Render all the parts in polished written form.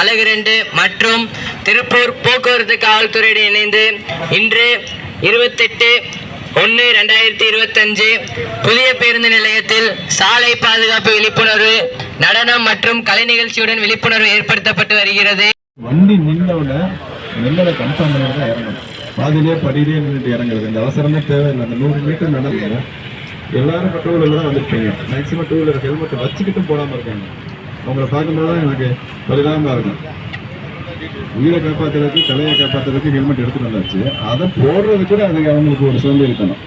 அலகு 2 மற்றும் திருப்பூர் போக்குவரத்து காவல்துறையுடன் இணைந்து இன்று 28/1/2025 புதிய பேருந்து நிலையத்தில் சாலை பாதுகாப்பு விழிப்புணர்வு நடனம் மற்றும் கலை நிகழ்ச்சியுடன் விழிப்புணர்வு ஏற்படுத்தப்பட்டு வருகிறது. வண்டி நின்னதை கன்ஃபார்ம் பண்ணிட்டு தான் இறங்கணும். பாதிலே படியிலே நின்றுட்டு இறங்குறது இந்த அவசரமே தேவையில்லை. அந்த 100 மீட்டர் நடக்குங்க. எல்லாரும் டூ வீலரில் தான் வந்துருப்பீங்க. மேக்ஸிமம் டூ வீலர் ஹெல்மெட் வச்சுக்கிட்டும் போடாமல் இருக்காங்க. அவங்கள பார்க்கும்போது தான் எனக்கு பரிதாபமாக இருக்கும். உயிரை காப்பாற்றுறதுக்கு தலையை காப்பாற்றுறதுக்கு ஹெல்மெட் எடுத்துகிட்டு வந்தாச்சு. அதை போடுறது கூட அதுக்கு அவங்களுக்கு ஒரு சோம்பேறித்தனம்.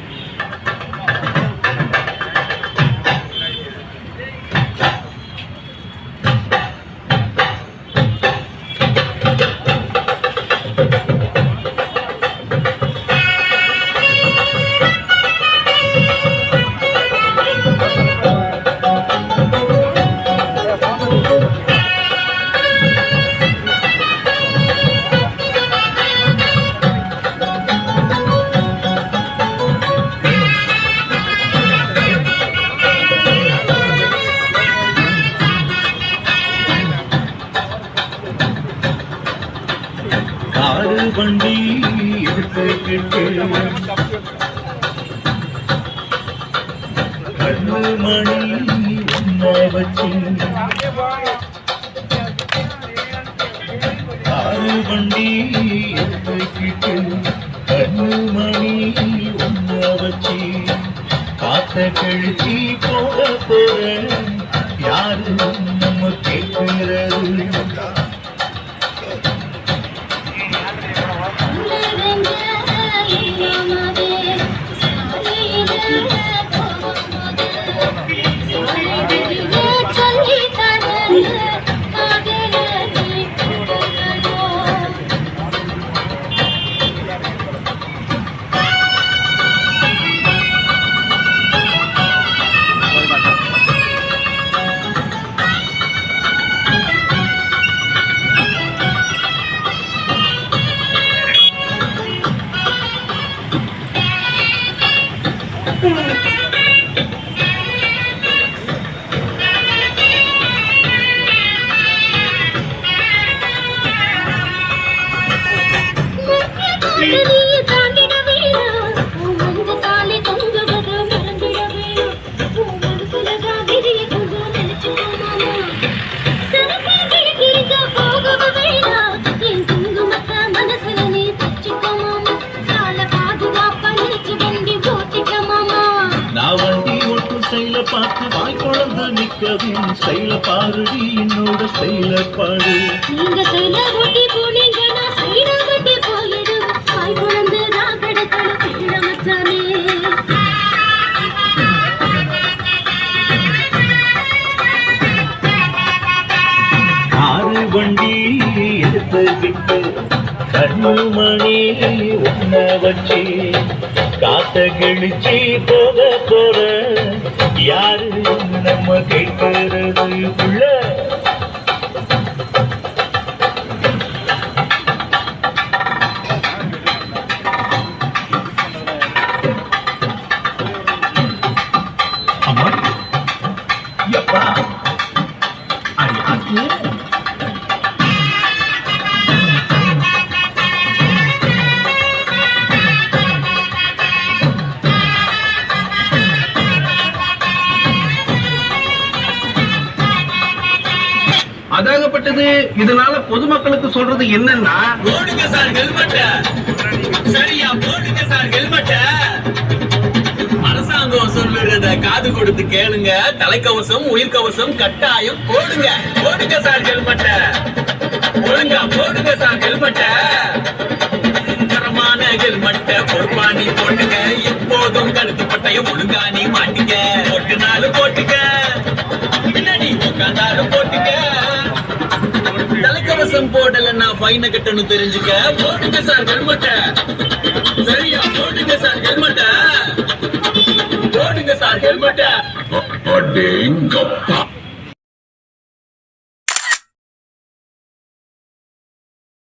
வண்டி கண்ணு மணி வச்சு ஆறு வண்டி கண்ணு மணி வச்சு காத்த கழிச்சி போக போற யாரு நம்ம கேட்கிறது. பார்த்து வாய் குழந்தை நிற்கவும் ஸ்டைல பாருடி என்னோட ஸ்டைல பாரு. நீங்க ஸ்டைல ஓட்டி போனீங்கன்னா ஸ்டைல ஓட்டி போயிடும். வாய் குழந்தை நான் கடக்கணும் கீழ மச்சானே. ஆறு வண்டி எடுத்துக்கிட்டு கண்ணு மணி உன்ன வச்சு காத்த கிழிச்சி போக போற யாரு நம்ம கேட்கிறது உள்ள. அம்மா எப்பா அடி அதாகப்பட்டது. இதனால பொதுமக்களுக்கு சொல்றது என்னன்னா, போடுங்க சார் ஹெல்மெட்ட, சரியா போடுங்க சார் ஹெல்மெட்ட. அரசாங்கம் சொல்லுறத காது கொடுத்து கேளுங்க. தலைக்கவசம் உயிர் கவசம் கட்டாயம் போடுங்க. போடுங்க சார் ஹெல்மெட்ட, ஒழுங்கா போடுங்க சார் ஹெல்மெட்ட. தரமான ஹெல்மெட்ட பொறுப்பாணி போட்டுங்க. எப்போதும் கழுத்து பட்டைய ஒழுங்கா நீ மாட்டிக்க. போட்டுனாலும் போட்டுக்க, பின்னாடி உட்கார்ந்தாலும் போட்டுக்க. தலைக்கவசம் போடலன்னா ஃபைன கட்டணும் தெரிஞ்சுக்க. போடுங்க சார் ஹெல்மெட்ட, சரியா போடுங்க சார் ஹெல்மெட்ட, போடுங்க சார் ஹெல்மெட்ட.